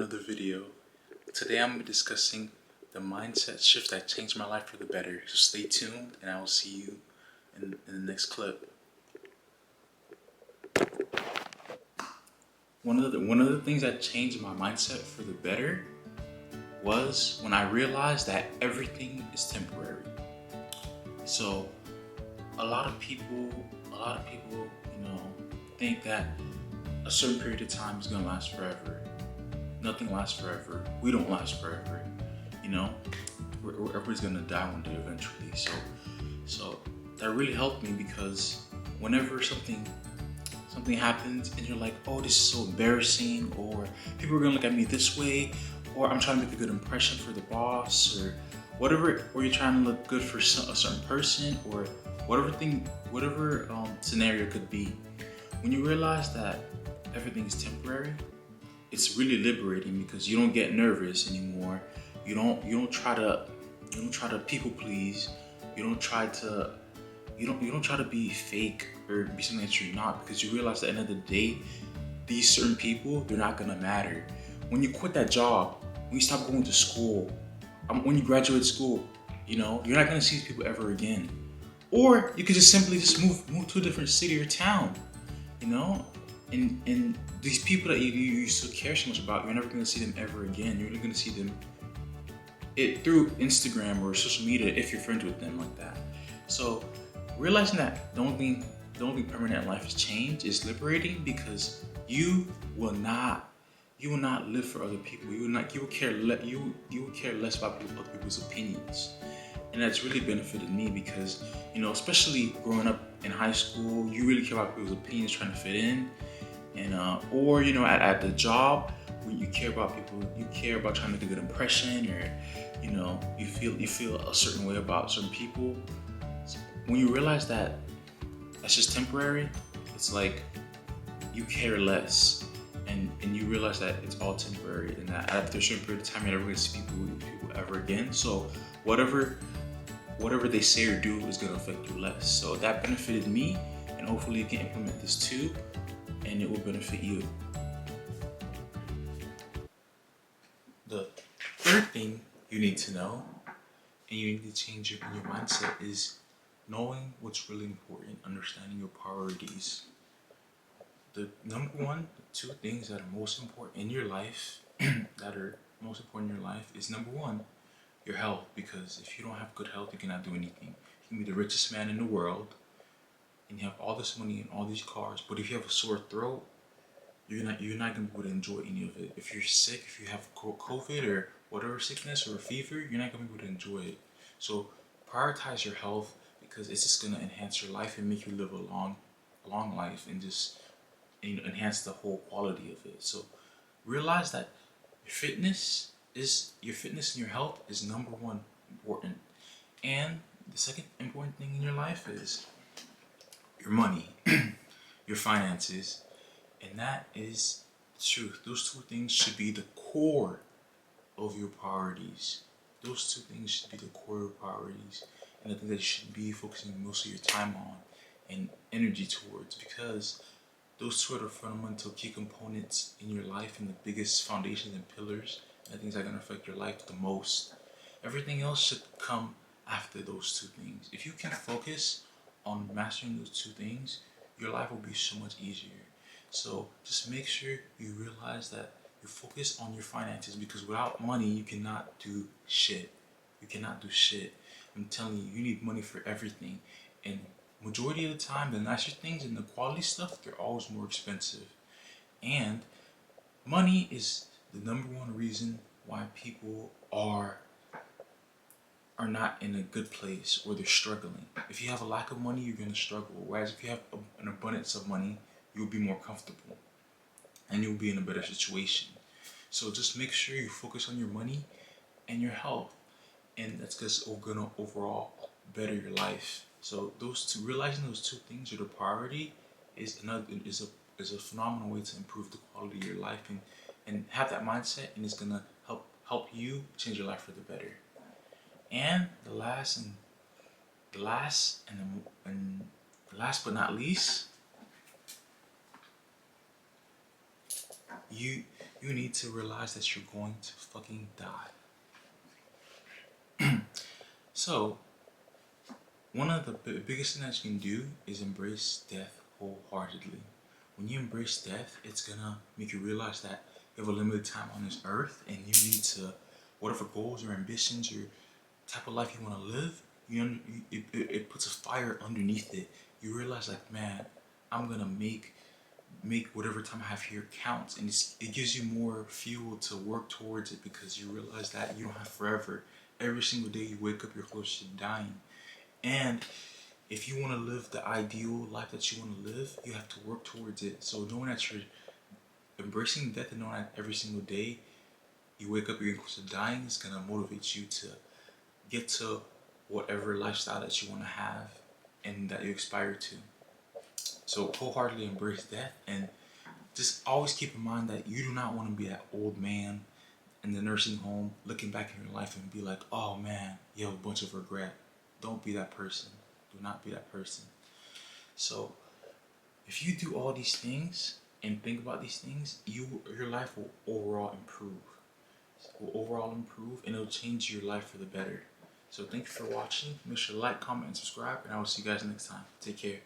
another video. Today I'm discussing the mindset shift that changed my life for the better. So stay tuned and I will see you in the next clip. One of the things that changed my mindset for the better was when I realized that everything is temporary. So a lot of people, think that a certain period of time is gonna last forever. Nothing lasts forever. We don't last forever. You know, everybody's gonna die one day eventually. So that really helped me because whenever something happens and you're like, oh, this is so embarrassing, or people are gonna look at me this way, or I'm trying to make a good impression for the boss, or whatever, or you're trying to look good for a certain person, or whatever scenario could be. When you realize that everything is temporary, it's really liberating because you don't get nervous anymore. You don't try to people please. You don't try to be fake or be something that you're not, because you realize at the end of the day, these certain people, they're not gonna matter. When you quit that job, when you stop going to school, when you graduate school, you're not gonna see these people ever again. Or you could just simply move to a different city or town, and these people that you used to care so much about, you're never gonna see them ever again. You're only gonna see them through Instagram or social media if you're friends with them like that. So realizing that the only permanent in life is change is liberating, because you will not live for other people. You will care less about other people's opinions. And that's really benefited me because, especially growing up in high school, you really care about people's opinions, trying to fit in. And or at the job, when you care about people, you care about trying to make a good impression, or you feel a certain way about certain people. When you realize that that's just temporary, it's like you care less, and you realize that it's all temporary, and that after a certain period of time, you're never going to see people ever again. So whatever they say or do is going to affect you less. So that benefited me, and hopefully you can implement this too, and it will benefit you. The third thing you need to know, and you need to change your mindset, is knowing what's really important, understanding your priorities. The two things that are most important in your life, is number one, your health. Because if you don't have good health, you cannot do anything. You can be the richest man in the world, and you have all this money and all these cars, but if you have a sore throat, you're not gonna be able to enjoy any of it. If you're sick, if you have COVID or whatever sickness or a fever, you're not gonna be able to enjoy it. So prioritize your health, because it's just gonna enhance your life and make you live a long life, and just enhance the whole quality of it. So realize that your fitness and your health is number one important. And the second important thing in your life is your money, your finances, and that is the truth. Those two things should be the core of your priorities. Those two things should be the core of your priorities, and the thing that you should be focusing most of your time on and energy towards, because those two are the fundamental key components in your life, and the biggest foundations and pillars, and the things that are going to affect your life the most. Everything else should come after those two things. If you can focus on mastering those two things, your life will be so much easier. So just make sure you realize that you focus on your finances, because without money, you cannot do shit. You cannot do shit. I'm telling you, you need money for everything. And majority of the time, the nicer things and the quality stuff, they're always more expensive. And money is the number one reason why people are not in a good place, or they're struggling. If you have a lack of money, you're going to struggle. Whereas if you have an abundance of money, you'll be more comfortable and you'll be in a better situation. So just make sure you focus on your money and your health, and that's just gonna overall better your life. So realizing those two things are the priority is a phenomenal way to improve the quality of your life, and have that mindset, and it's gonna help you change your life for the better. And the last but not least, you you need to realize that you're going to fucking die. So, one of the biggest things that you can do is embrace death wholeheartedly. When you embrace death, it's gonna make you realize that you have a limited time on this earth, and you need to, whatever goals or ambitions or type of life you want to live, it puts a fire underneath it. You realize, like, man, I'm gonna make whatever time I have here counts, and it gives you more fuel to work towards it, because you realize that you don't have forever. Every single day you wake up, you're close to dying. And if you want to live the ideal life that you want to live, you have to work towards it. So knowing that you're embracing death and knowing that every single day you wake up, you're close to dying, is gonna motivate you to get to whatever lifestyle that you want to have and that you aspire to. So wholeheartedly embrace death, and just always keep in mind that you do not want to be that old man in the nursing home looking back in your life and be like, oh man, you have a bunch of regret. Don't be that person. Do not be that person. So if you do all these things and think about these things, your life will overall improve. And it'll change your life for the better. So thank you for watching. Make sure to like, comment, and subscribe, and I will see you guys next time. Take care.